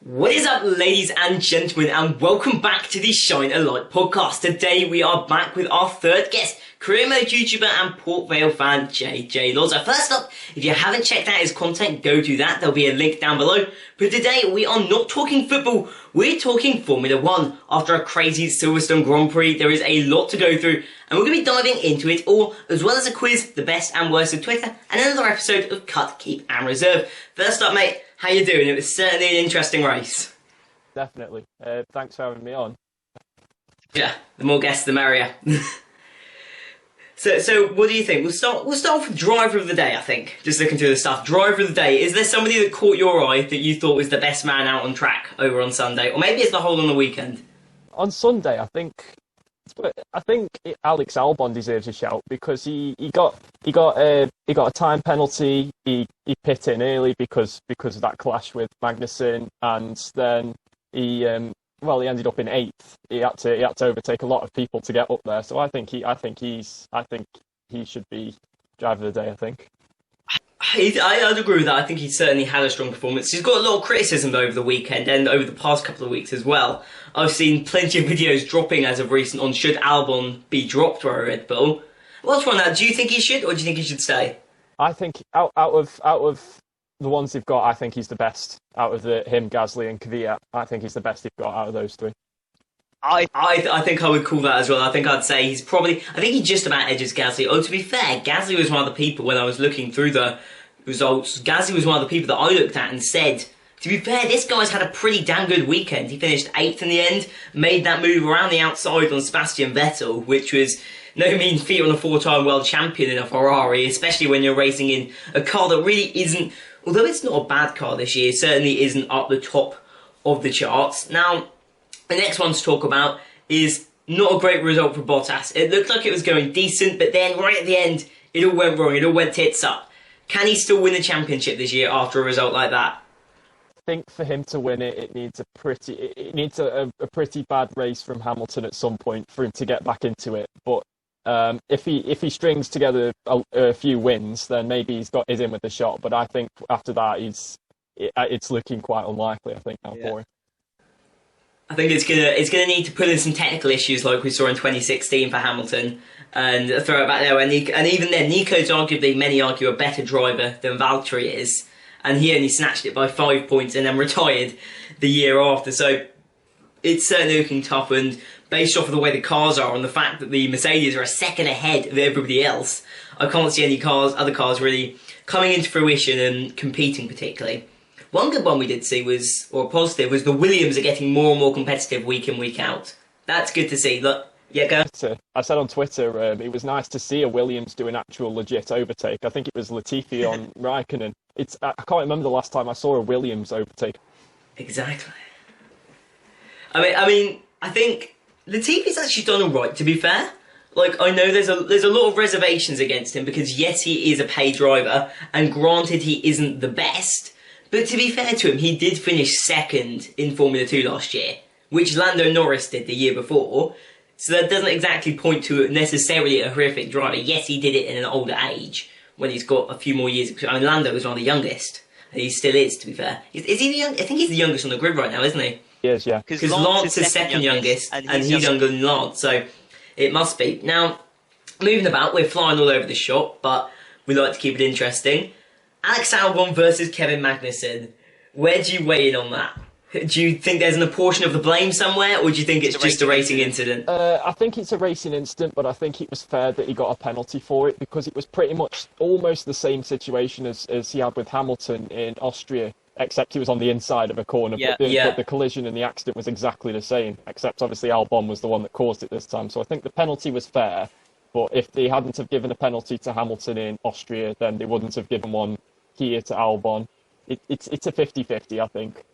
What is up, ladies and gentlemen, and welcome back to the Shine a Light podcast. Today we are back with our third guest, career mode YouTuber and Port Vale fan, JJ Lozzer. First up, if you haven't checked out his content, go do that. There'll be a link down below. But today we are not talking football, we're talking Formula 1. After a crazy Silverstone Grand Prix, there is a lot to go through, and we're going to be diving into it all, as well as a quiz, the best and worst of Twitter, and another episode of Cut, Keep and Reserve. First up, mate, how you doing? It was certainly an interesting race. Definitely. Thanks for having me on. Yeah, the more guests, the merrier. So what do you think? We'll start off with driver of the day, I think. Just looking through the stuff. Driver of the day. Is there somebody that caught your eye that you thought was the best man out on track over on Sunday? Or maybe it's the whole on the weekend? On Sunday, I think Alex Albon deserves a shout because he got a time penalty. He pit in early because of that clash with Magnussen, and then he ended up in 8th. He had to overtake a lot of people to get up there. So I think he should be driver of the day. I think. I'd agree with that. I think he certainly had a strong performance. He's got a lot of criticism over the weekend and over the past couple of weeks as well. I've seen plenty of videos dropping as of recent on should Albon be dropped by Red Bull. What's wrong with that? Do you think he should, or do you think he should stay? I think out of the ones they've got, I think he's the best out of him, Gasly and Kvyat. I think he's the best they've got out of those three. I think I would call that as well. I think I'd say he just about edges Gasly. Oh, to be fair, Gasly was one of the people when I was looking through the results. Gasly was one of the people that I looked at and said, to be fair, this guy's had a pretty damn good weekend. He finished 8th in the end, made that move around the outside on Sebastian Vettel, which was no mean feat on a 4-time world champion in a Ferrari, especially when you're racing in a car that really isn't, although it's not a bad car this year, certainly isn't up the top of the charts. Now, the next one to talk about is not a great result for Bottas. It looked like it was going decent, but then right at the end, it all went wrong. It all went tits up. Can he still win the championship this year after a result like that? I think for him to win it, it needs a pretty bad race from Hamilton at some point for him to get back into it. But if he strings together a few wins, then maybe he's in with the shot. But I think after that, it's looking quite unlikely. I think now for him. I think it's gonna need to put in some technical issues like we saw in 2016 for Hamilton and throw it back there. And even then, Nico's arguably, many argue, a better driver than Valtteri is, and he only snatched it by 5 points and then retired the year after. So it's certainly looking tough, and based off of the way the cars are and the fact that the Mercedes are a second ahead of everybody else, I can't see any other cars really coming into fruition and competing particularly. One good one we did see was the Williams are getting more and more competitive week in, week out. That's good to see. Look, yeah, go. I said on Twitter, it was nice to see a Williams do an actual legit overtake. I think it was Latifi on Raikkonen. I can't remember the last time I saw a Williams overtake. Exactly. I mean, I think Latifi's actually done all right, to be fair. Like, I know there's a lot of reservations against him because, yes, he is a paid driver, and granted he isn't the best. But to be fair to him, he did finish 2nd in Formula 2 last year, which Lando Norris did the year before. So that doesn't exactly point to necessarily a horrific driver. Yes, he did it in an older age, when he's got a few more years. I mean, Lando was one of the youngest. And he still is, to be fair. Is he the youngest? I think he's the youngest on the grid right now, isn't he? He is, yeah. Because Lance is second youngest, and he's younger than Lance, so it must be. Now, moving about, we're flying all over the shop, but we like to keep it interesting. Alex Albon versus Kevin Magnussen. Where do you weigh in on that? Do you think there's an apportion of the blame somewhere, or do you think it's just a racing incident? I think it's a racing incident, but I think it was fair that he got a penalty for it because it was pretty much almost the same situation as he had with Hamilton in Austria, except he was on the inside of a corner. But the collision and the accident was exactly the same, except obviously Albon was the one that caused it this time. So I think the penalty was fair, but if they hadn't have given a penalty to Hamilton in Austria, then they wouldn't have given one here to Albon. It's a 50-50, I think.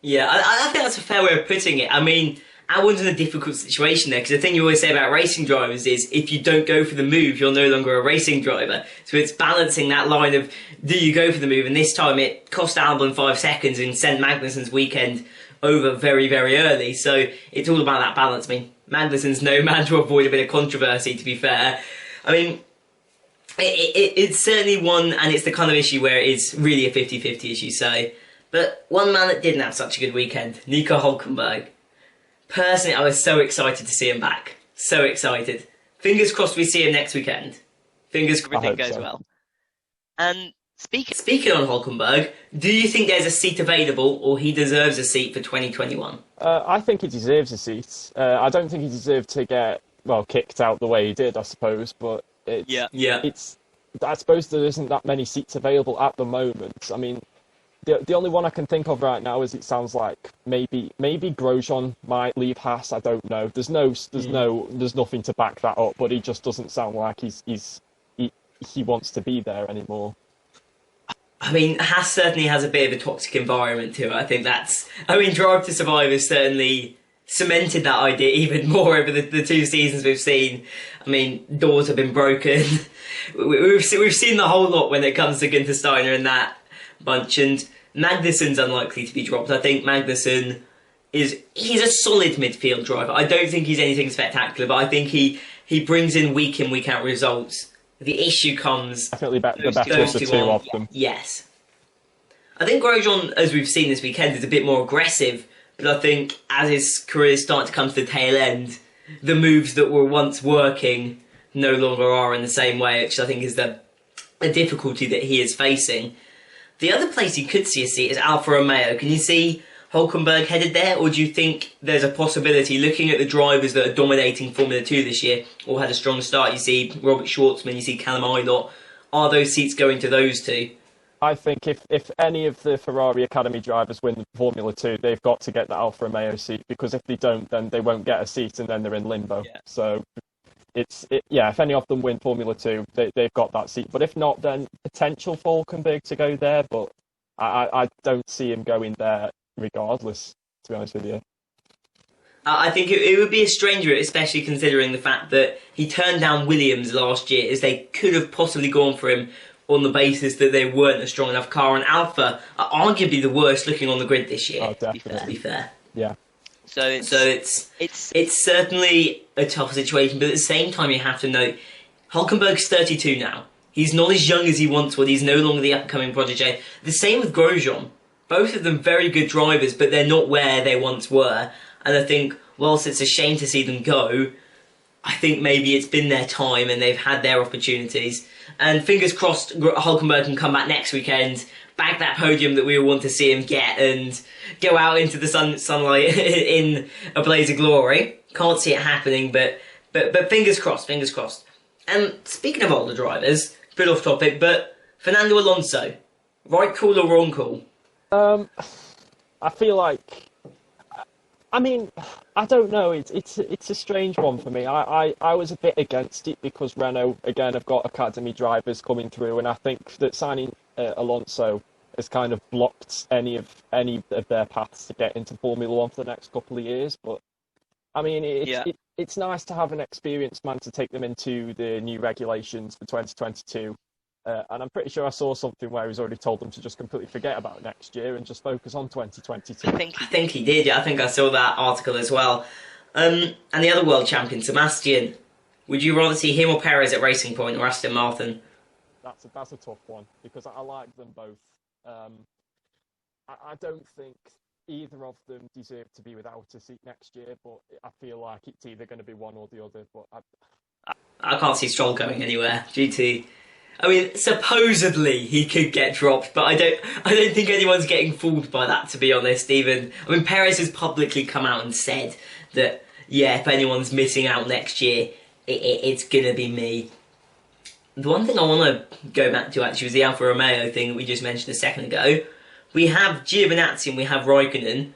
Yeah, I think that's a fair way of putting it. I mean, Albon's in a difficult situation there, because the thing you always say about racing drivers is if you don't go for the move, you're no longer a racing driver. So it's balancing that line of, do you go for the move? And this time it cost Albon 5 seconds and sent Magnussen's weekend over very, very early. So it's all about that balance. I mean, Magnussen's no man to avoid a bit of controversy, to be fair. I mean, it's certainly one, and it's the kind of issue where it's really a 50-50, as you say. But one man that didn't have such a good weekend, Nico Hülkenberg. Personally, I was so excited to see him back. So excited. Fingers crossed we see him next weekend. Fingers crossed. Everything goes well. And speaking on Hülkenberg, do you think there's a seat available or he deserves a seat for 2021? I think he deserves a seat. I don't think he deserved to get, kicked out the way he did, I suppose, but I suppose there isn't that many seats available at the moment. I mean, the only one I can think of right now is it sounds like maybe Grosjean might leave Haas. I don't know. There's nothing to back that up, but he just doesn't sound like he wants to be there anymore. I mean, Haas certainly has a bit of a toxic environment to it. Drive to Survive has certainly cemented that idea even more over the 2 seasons we've seen. I mean, doors have been broken. We've seen the whole lot when it comes to Günther Steiner and that bunch, and Magnussen's unlikely to be dropped. I think Magnussen he's a solid midfield driver. I don't think he's anything spectacular, but I think he brings in week out results. The issue comes... Definitely the better of the two of them. Yes. I think Grosjean, as we've seen this weekend, is a bit more aggressive, but I think as his career is starting to come to the tail end, the moves that were once working no longer are in the same way, which I think is the difficulty that he is facing. The other place you could see a seat is Alfa Romeo. Can you see Hülkenberg headed there, or do you think there's a possibility, looking at the drivers that are dominating Formula 2 this year, or had a strong start? You see Robert Shwartzmann, you see Callum Illot. Are those seats going to those two? I think if any of the Ferrari Academy drivers win Formula 2, they've got to get the Alfa Romeo seat, because if they don't, then they won't get a seat and then they're in limbo. Yeah. So, if any of them win Formula 2, they've got that seat. But if not, then potential for Hülkenberg to go there, but I don't see him going there regardless, to be honest with you. I think it would be a stranger, especially considering the fact that he turned down Williams last year, as they could have possibly gone for him on the basis that they weren't a strong enough car, and Alfa are arguably the worst looking on the grid this year. Oh, definitely. To be fair. Yeah. So it's certainly a tough situation, but at the same time you have to note, Hülkenberg's 32 now. He's not as young as he once was. He's no longer the up-and-coming protege. The same with Grosjean. Both of them very good drivers, but they're not where they once were. And I think, whilst it's a shame to see them go, I think maybe it's been their time and they've had their opportunities. And fingers crossed Hülkenberg can come back next weekend, bag that podium that we all want to see him get, and go out into the sunlight in a blaze of glory. Can't see it happening, but fingers crossed, fingers crossed. And speaking of older drivers, a bit off topic, but Fernando Alonso, right call or wrong call? I feel like, I mean, I don't know. It's a strange one for me. I was a bit against it because Renault again have got academy drivers coming through, and I think that signing Alonso has kind of blocked any of their paths to get into Formula One for the next couple of years. But I mean, it's nice to have an experienced man to take them into the new regulations for 2022. And I'm pretty sure I saw something where he's already told them to just completely forget about next year and just focus on 2022. I think he did. Yeah, I think I saw that article as well. And the other world champion, Sebastian, would you rather see him or Perez at Racing Point or Aston Martin? That's a tough one because I like them both. I don't think either of them deserve to be without a seat next year, but I feel like it's either going to be one or the other. But I can't see Stroll going anywhere due to. I mean, supposedly he could get dropped, but I don't think anyone's getting fooled by that, to be honest. Even I mean, Perez has publicly come out and said that if anyone's missing out next year, it's gonna be me. The one thing I want to go back to actually was the Alfa Romeo thing that we just mentioned a second ago. We have Giovinazzi and we have Raikkonen.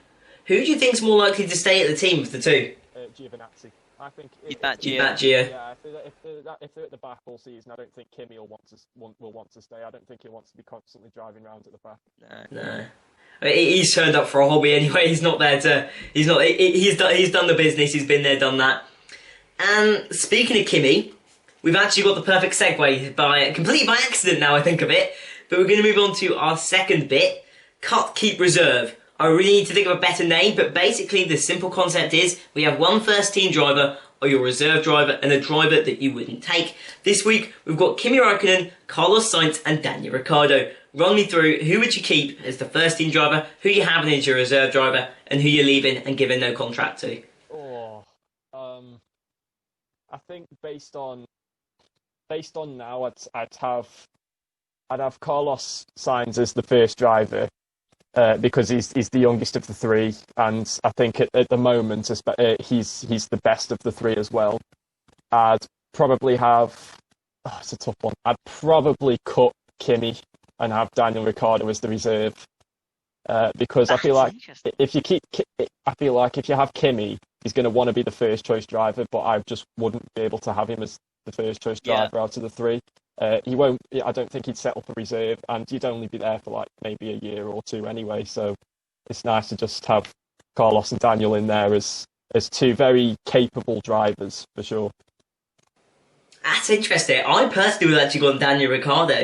Who do you think's more likely to stay at the team of the two? Giovinazzi. I think you'd bat Gio. Yeah, if they're at the back all season, I don't think Kimi will want to stay. I don't think he wants to be constantly driving around at the back. No. I mean, he's turned up for a hobby anyway. He's not there to. He's not. He's done the business. He's been there, done that. And speaking of Kimi, we've actually got the perfect segue completely by accident now. I think of it, but we're going to move on to our second bit: cut, keep, reserve. I really need to think of a better name, but basically the simple concept is we have one first team driver or your reserve driver, and a driver that you wouldn't take. This week, we've got Kimi Raikkonen, Carlos Sainz, and Daniel Ricciardo. Run me through who would you keep as the first team driver, who you're having as your reserve driver, and who you're leaving and giving no contract to. I think based on now, I'd have Carlos Sainz as the first driver because he's the youngest of the three, and I think at the moment he's the best of the three as well. I'd probably have it's a tough one. I'd probably cut Kimi and have Daniel Ricciardo as the reserve because I feel like if you have Kimi, he's going to want to be the first choice driver, but I just wouldn't be able to have him as the first choice driver out of the three. He won't. I don't think he'd settle for reserve, and you'd only be there for like maybe a year or two anyway. So it's nice to just have Carlos and Daniel in there as two very capable drivers for sure. That's interesting. I personally would actually go on Daniel Ricciardo.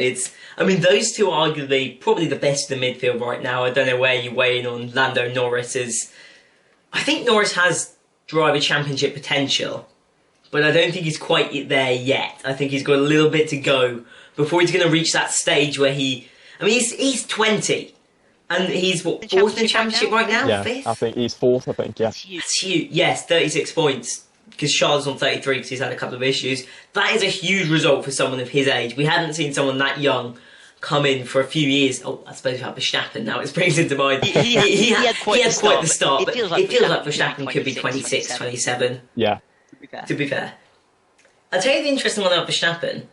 Those two are arguably probably the best in the midfield right now. I don't know where you weigh in on Lando Norris. I think Norris has driver championship potential, but I don't think he's quite there yet. I think he's got a little bit to go before he's going to reach that stage where he's 20, and he's fourth in the championship right now? Yeah, fifth? I think he's fourth, yeah. That's huge. Yes, 36 points, because Charles is on 33 because he's had a couple of issues. That is a huge result for someone of his age. We haven't seen someone that young come in for a few years. Oh, I suppose we have Verstappen now. It springs into mind. He had quite the start, but it feels like Verstappen could be 26, 27. Yeah. To be fair. I'll tell you the interesting one about Verstappen.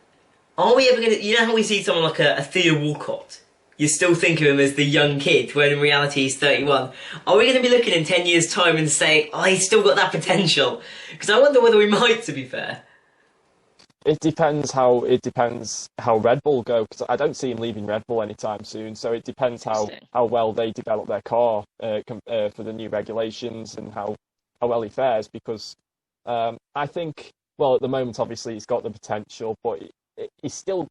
Are we ever going to... You know how we see someone like a Theo Walcott? You still think of him as the young kid, when in reality he's 31. Are we going to be looking in 10 years' time and saying, he's still got that potential? Because I wonder whether we might, to be fair. It depends how Red Bull go, because I don't see him leaving Red Bull anytime soon. So it depends how well they develop their car for the new regulations and how well he fares. Because I think, well, at the moment obviously he's got the potential, but he's still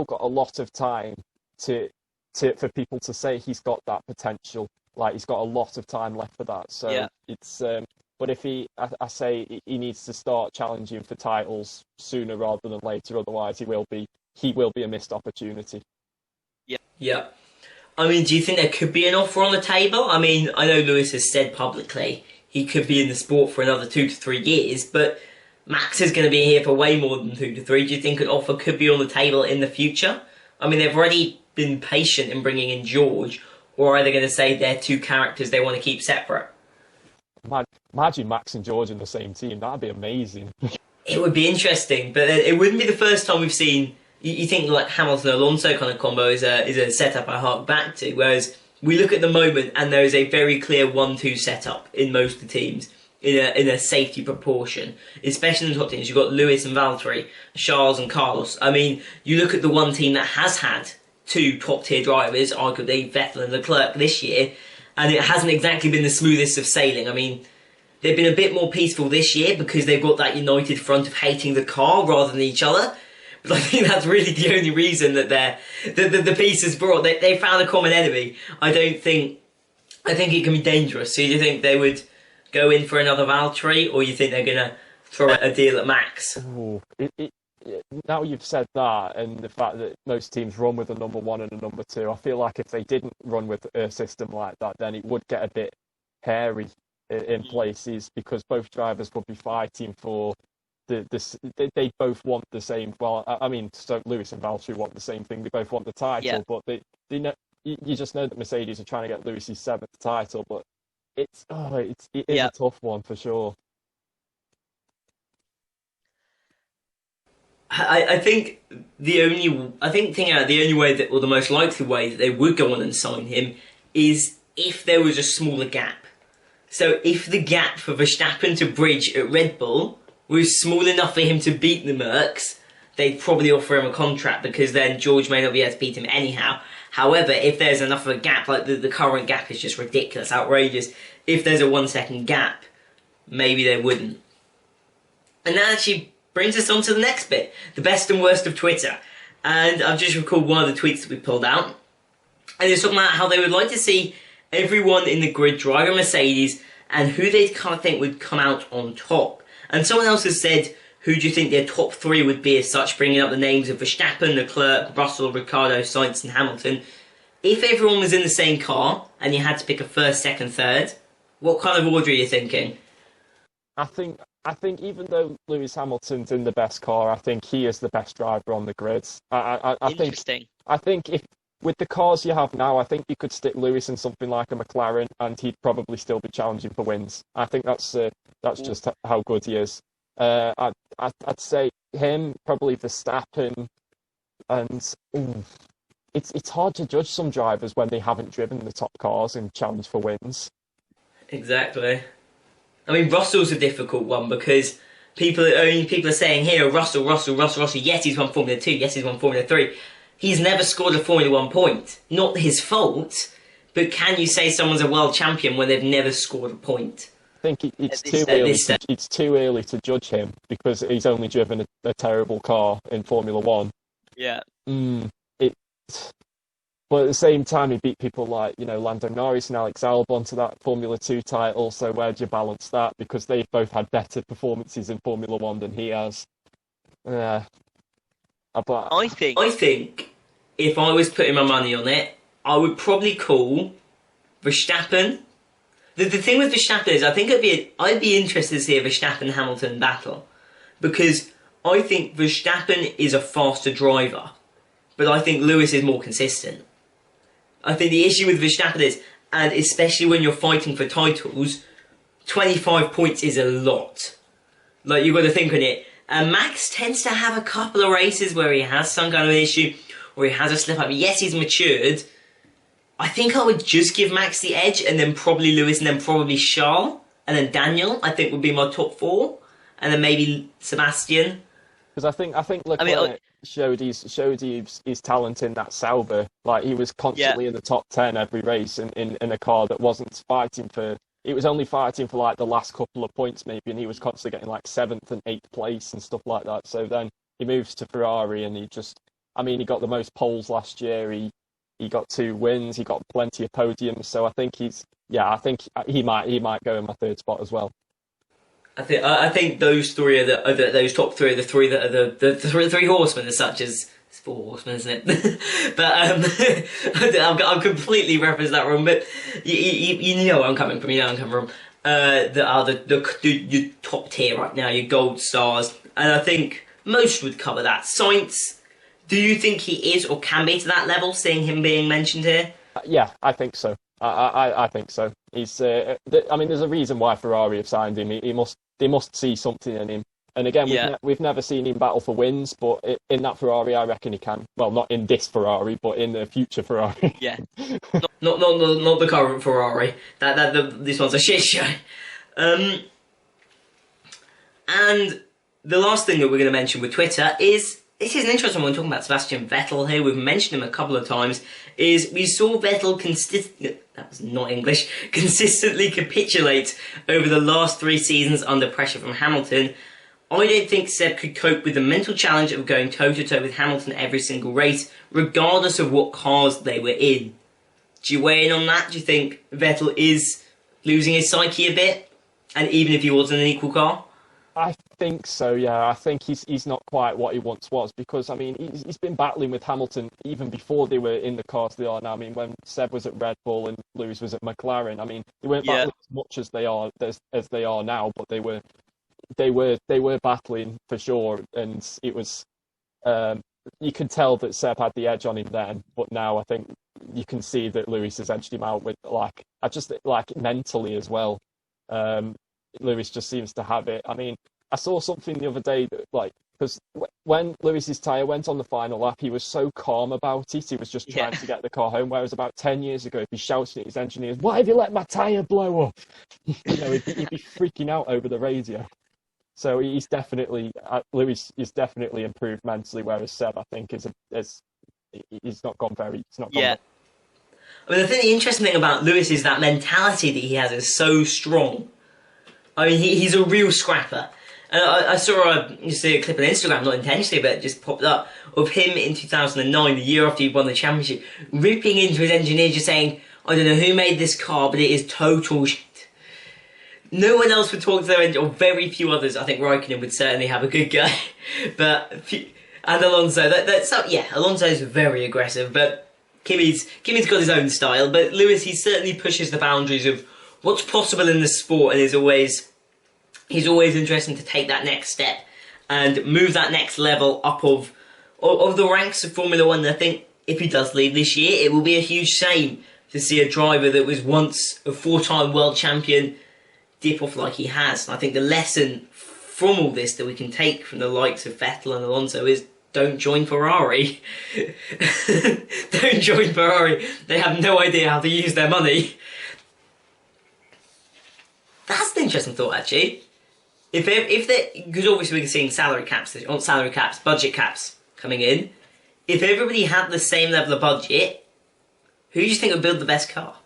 got a lot of time for people to say he's got that potential. Like, he's got a lot of time left for that. So it's. But if I say he needs to start challenging for titles sooner rather than later, otherwise he will be a missed opportunity. Yeah. Do you think there could be an offer on the table? I know Lewis has said publicly he could be in the sport for another 2 to 3 years, but Max is going to be here for way more than 2 to 3. Do you think an offer could be on the table in the future? They've already been patient in bringing in George, or are they going to say they're two characters they want to keep separate? Imagine Max and George in the same team. That'd be amazing. It would be interesting, but it wouldn't be the first time we've seen... You think like Hamilton-Alonso kind of combo is a setup I hark back to, whereas we look at the moment and there is a very clear 1-2 setup in most of the teams in a safety proportion, especially in the top teams. You've got Lewis and Valtteri, Charles and Carlos. You look at the one team that has had two top-tier drivers, arguably Vettel and Leclerc this year, and it hasn't exactly been the smoothest of sailing. They've been a bit more peaceful this year because they've got that united front of hating the car rather than each other. But I think that's really the only reason that the peace is brought. They found a common enemy. I think it can be dangerous. So do you think they would go in for another Valtteri, or you think they're going to throw a deal at Max? Ooh, now you've said that, and the fact that most teams run with a number one and a number two, I feel like if they didn't run with a system like that, then it would get a bit hairy in places, because both drivers would be fighting for they both want the same. Well, so Lewis and Valtteri want the same thing. They both want the title, but they know, you just know that Mercedes are trying to get Lewis's 7th title. But it is a tough one for sure. I think the only way that, or the most likely way that they would go on and sign him is if there was a smaller gap. So if the gap for Verstappen to bridge at Red Bull was small enough for him to beat the Mercs, they'd probably offer him a contract, because then George may not be able to beat him anyhow. However, if there's enough of a gap, like the current gap is just ridiculous, outrageous, if there's a 1 second gap, maybe they wouldn't. And that actually brings us on to the next bit, the best and worst of Twitter. And I've just recalled one of the tweets that we pulled out, and it's talking about how they would like to see everyone in the grid drive a Mercedes and who they kind of think would come out on top. And someone else has said, who do you think their top three would be as such, bringing up the names of Verstappen, Leclerc, Russell, Ricciardo, Sainz and Hamilton. If everyone was in the same car and you had to pick a first, second, third, what kind of order are you thinking? I think even though Lewis Hamilton's in the best car, I think he is the best driver on the grid. Interesting. I think if with the cars you have now, I think you could stick Lewis in something like a McLaren, and he'd probably still be challenging for wins. I think that's just how good he is. I'd say him, probably Verstappen, and it's hard to judge some drivers when they haven't driven the top cars and challenge for wins. Exactly. I mean, Russell's a difficult one because people are saying here, Russell. Yes, he's won Formula 2. Yes, he's won Formula 3. He's never scored a Formula 1 point. Not his fault, but can you say someone's a world champion when they've never scored a point? I think it's too early to judge him because he's only driven a terrible car in Formula 1. Yeah. But at the same time, he beat people like, Lando Norris and Alex Albon to that Formula 2 title. So where do you balance that? Because they've both had better performances in Formula 1 than he has. I think if I was putting my money on it, I would probably call Verstappen. The thing with Verstappen is, I think I'd be interested to see a Verstappen-Hamilton battle, because I think Verstappen is a faster driver, but I think Lewis is more consistent. I think the issue with Verstappen is, and especially when you're fighting for titles, 25 points is a lot. Like, you've got to think on it. And Max tends to have a couple of races where he has some kind of issue, or he has a slip up. Yes, he's matured. I think I would just give Max the edge, and then probably Lewis, and then probably Charles, and then Daniel, I think would be my top four, and then maybe Sebastian. Because I think Leclerc showed his talent in that Sauber. Like, he was constantly in the top 10 every race in a car that wasn't fighting for... It was only fighting for, like, the last couple of points, maybe, and he was constantly getting, like, 7th and 8th place and stuff like that. So then he moves to Ferrari, and he got the most poles last year. He got 2 wins. He got plenty of podiums. So I think he might go in my third spot as well. I think those three are those top three are the three that are the three horsemen as such as. It's 4 horsemen, isn't it? But I'm completely referenced that wrong. But you know where I'm coming from. You know where I'm coming from. That are your top tier right now, your gold stars, and I think most would cover that. Sainz, do you think he is or can be to that level? Seeing him being mentioned here. Yeah, I think so. I think so. He's. There's a reason why Ferrari have signed him. They must see something in him. And again, we've never seen him battle for wins, but in that Ferrari, I reckon he can. Well, not in this Ferrari, but in the future Ferrari. Yeah. not the current Ferrari. This one's a shit show. And the last thing that we're going to mention with Twitter is, this is an interesting one, talking about Sebastian Vettel here, we've mentioned him a couple of times, is we saw Vettel consistently capitulate over the last 3 seasons under pressure from Hamilton. I don't think Seb could cope with the mental challenge of going toe-to-toe with Hamilton every single race, regardless of what cars they were in. Do you weigh in on that? Do you think Vettel is losing his psyche a bit? And even if he was in an equal car? I think so, yeah. I think he's not quite what he once was, because, he's been battling with Hamilton even before they were in the cars they are now. When Seb was at Red Bull and Lewis was at McLaren, they weren't battling as much as they are now, but they were battling for sure, and it was you could tell that Seb had the edge on him then, but now I think you can see that Lewis has edged him out with mentally as well. Lewis just seems to have it. I saw something the other day that, because when Lewis's tyre went on the final lap, he was so calm about it. He was just trying to get the car home. Whereas about 10 years ago, if he shouted at his engineers, "Why have you let my tyre blow up?" he'd be freaking out over the radio. So Lewis is definitely improved mentally, whereas Seb, I think, he's not gone very. It's not gone very. The interesting thing about Lewis is that mentality that he has is so strong. He's a real scrapper. And I saw a clip on Instagram, not intentionally, but it just popped up, of him in 2009, the year after he won the championship, ripping into his engineer, just saying, "I don't know who made this car, but it is total shit." no one else would talk to their engine, or very few others. I think Raikkonen would certainly have a good go, and Alonso. Alonso's very aggressive, but Kimi's got his own style. But Lewis, he certainly pushes the boundaries of what's possible in the sport, and he's always interested to take that next step and move that next level up of the ranks of Formula One. And I think if he does leave this year, it will be a huge shame to see a driver that was once a 4-time world champion dip off like he has. And I think the lesson from all this that we can take from the likes of Vettel and Alonso is don't join Ferrari. Don't join Ferrari. They have no idea how to use their money. That's an interesting thought, actually. If they, because obviously we're seeing budget caps coming in. If everybody had the same level of budget, who do you think would build the best car?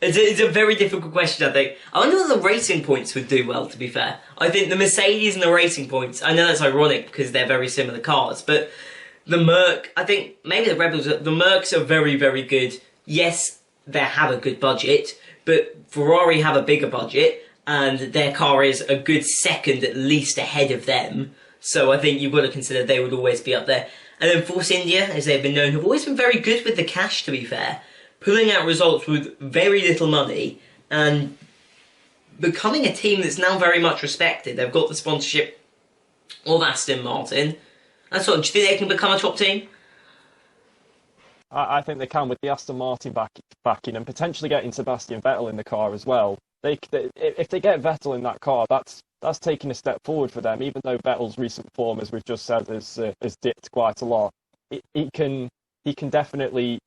It's a very difficult question, I think. I wonder what the Racing Points would do well, to be fair. I think the Mercedes and the Racing Points, I know that's ironic because they're very similar cars, but the Merc, I think maybe the Rebels, the Mercs are very, very good. Yes, they have a good budget, but Ferrari have a bigger budget, and their car is a good second at least ahead of them. So I think you've got to consider they would always be up there. And then Force India, as they've been known, have always been very good with the cash, to be fair. Pulling out results with very little money and becoming a team that's now very much respected. They've got the sponsorship of Aston Martin. Do you think they can become a top team? I think they can with the Aston Martin backing and potentially getting Sebastian Vettel in the car as well. If they get Vettel in that car, that's taking a step forward for them. Even though Vettel's recent form, as we've just said, has dipped quite a lot, he can definitely.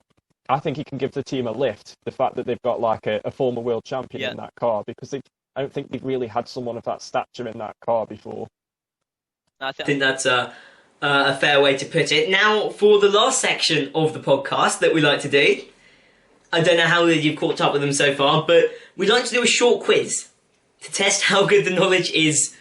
I think he can give the team a lift. The fact that they've got like a former world champion in that car, because I don't think they've really had someone of that stature in that car before. I think that's a fair way to put it. Now, for the last section of the podcast that we like to do, I don't know how you've caught up with them so far, but we'd like to do a short quiz to test how good the knowledge is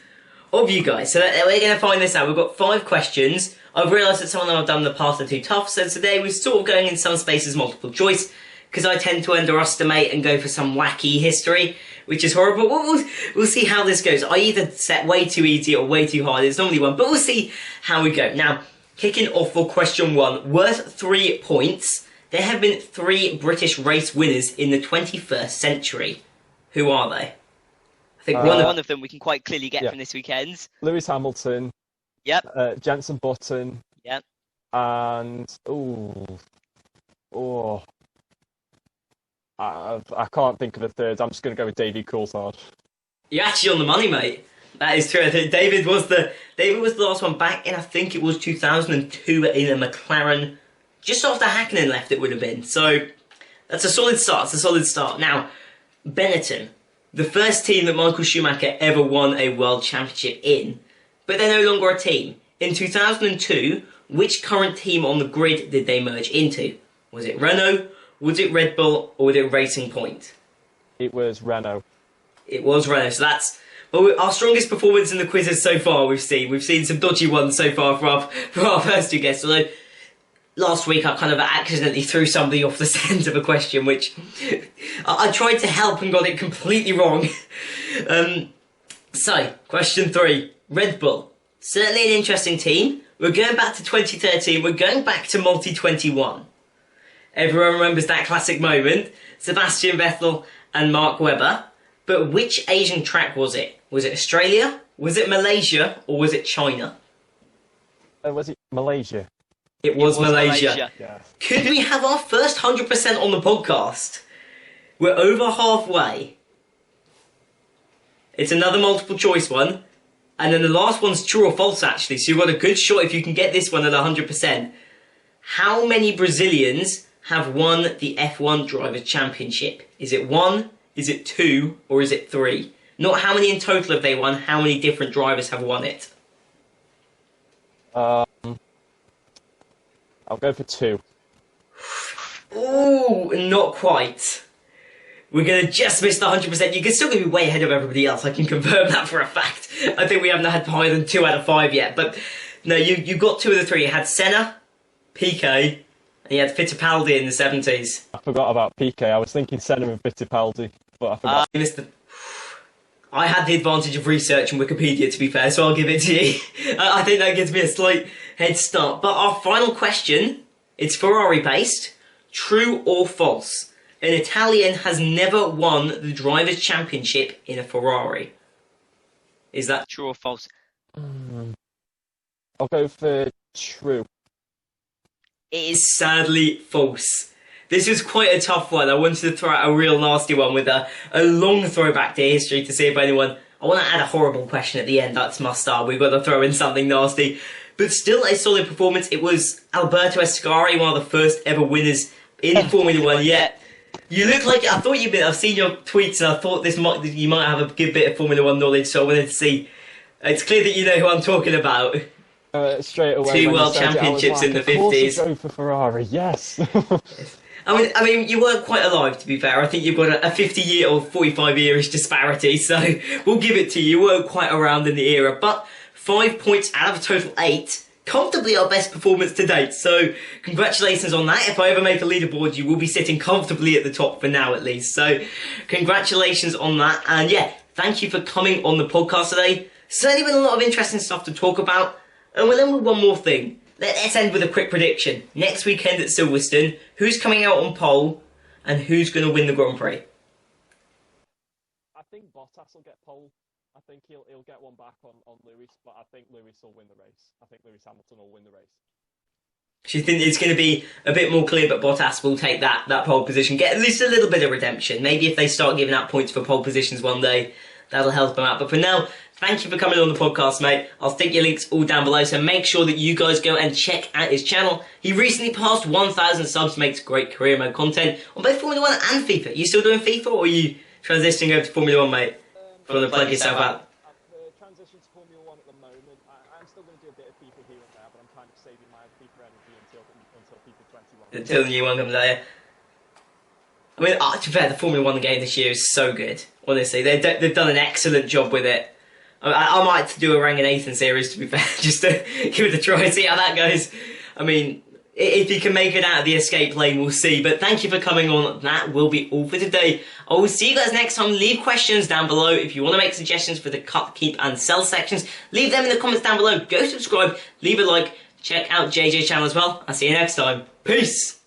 of you guys. So we're going to find this out. We've got 5 questions. I've realised that some of them I've done in the past are too tough, so today we're sort of going in some spaces multiple choice, because I tend to underestimate and go for some wacky history, which is horrible. We'll see how this goes. I either set way too easy or way too hard. It's normally one, but we'll see how we go. Now, kicking off for question 1, worth 3 points. There have been 3 British race winners in the 21st century. Who are they? I think one of them we can quite clearly get from this weekend. Lewis Hamilton. Yep. Jenson Button. Yep. And I can't think of a third. I'm just going to go with David Coulthard. You're actually on the money, mate. That is true. I think David was the last one back in, I think it was 2002 in a McLaren. Just after Hakkinen left, it would have been. So that's a solid start. Now, Benetton, the first team that Michael Schumacher ever won a world championship in, but they're no longer a team. In 2002, which current team on the grid did they merge into? Was it Renault, was it Red Bull, or was it Racing Point? It was Renault. It was Renault. So that's our strongest performance in the quizzes so far. We've seen some dodgy ones so far for our first 2 guests. Although last week I kind of accidentally threw somebody off the scent of a question, which I tried to help and got it completely wrong. So, question 3. Red Bull. Certainly an interesting team. We're going back to 2013. We're going back to Multi-21. Everyone remembers that classic moment. Sebastian Vettel and Mark Webber. But which Asian track was it? Was it Australia? Was it Malaysia? Or was it China? Was it Malaysia? It was Malaysia. Yeah. Could we have our first 100% on the podcast? We're over halfway. It's another multiple choice one. And then the last one's true or false, actually. So you've got a good shot if you can get this one at 100%. How many Brazilians have won the F1 Drivers' Championship? Is it 1, is it 2, or is it 3? Not how many in total have they won, how many different drivers have won it? I'll go for 2. Ooh, not quite. We're going to just miss the 100%. You can still be way ahead of everybody else. I can confirm that for a fact. I think we haven't had higher than 2 out of 5 yet. But no, you got 2 of the 3. You had Senna, Piquet, and you had Fittipaldi in the 70s. I forgot about Piquet. I was thinking Senna and Fittipaldi. but I forgot. I had the advantage of research and Wikipedia, to be fair, so I'll give it to you. I think that gives me a slight head start. But our final question, it's Ferrari-based. True or false? An Italian has never won the Drivers' Championship in a Ferrari. Is that true or false? I'll go for true. It is sadly false. This was quite a tough one. I wanted to throw out a real nasty one with a long throwback to history to see if anyone... I want to add a horrible question at the end. That's must start. We've got to throw in something nasty. But still a solid performance. It was Alberto Ascari, one of the first ever winners in Formula 1 yet. You look like... I thought you'd been... I've seen your tweets and I thought you might have a good bit of Formula 1 knowledge, so I wanted to see... It's clear that you know who I'm talking about. Straight away. 2 world championships in the 50s. Go for Ferrari, yes. I mean, you weren't quite alive, to be fair. I think you've got a 50-year or 45-year-ish disparity, so we'll give it to you. You weren't quite around in the era, but 5 points out of a total 8. Comfortably our best performance to date, so congratulations on that. If I ever make a leaderboard, you will be sitting comfortably at the top for now, at least. So congratulations on that, and yeah, thank you for coming on the podcast today. Certainly been a lot of interesting stuff to talk about. And we'll end with one more thing. Let's end with a quick prediction. Next weekend at Silverstone, who's coming out on pole and who's going to win the Grand Prix? I think Bottas will get pole. I think he'll get one back on Lewis, but I think Lewis will win the race. I think Lewis Hamilton will win the race. Do you think it's going to be a bit more clear, but Bottas will take that pole position, get at least a little bit of redemption? Maybe if they start giving out points for pole positions one day, that'll help them out. But for now, thank you for coming on the podcast, mate. I'll stick your links all down below, so make sure that you guys go and check out his channel. He recently passed 1,000 subs, makes great career mode content on both Formula 1 and FIFA. Are you still doing FIFA, or are you transitioning over to Formula 1, mate? If you want to plug yourself out. I've transitioned to Formula 1 at the moment. I'm still going to do a bit of FIFA here and there, but I'm kind of saving my FIFA energy until FIFA 21. Until the new one comes out, yeah. I mean, to be fair, the Formula 1 game this year is so good. Honestly, they've done an excellent job with it. I might have to do a Rang and Nathan series, to be fair, just to give it a try and see how that goes. I mean, if you can make it out of the escape lane, we'll see. But thank you for coming on. That will be all for today. I will see you guys next time. Leave questions down below. If you want to make suggestions for the cut, keep, and sell sections, leave them in the comments down below. Go subscribe, leave a like, check out JJ's channel as well. I'll see you next time. Peace!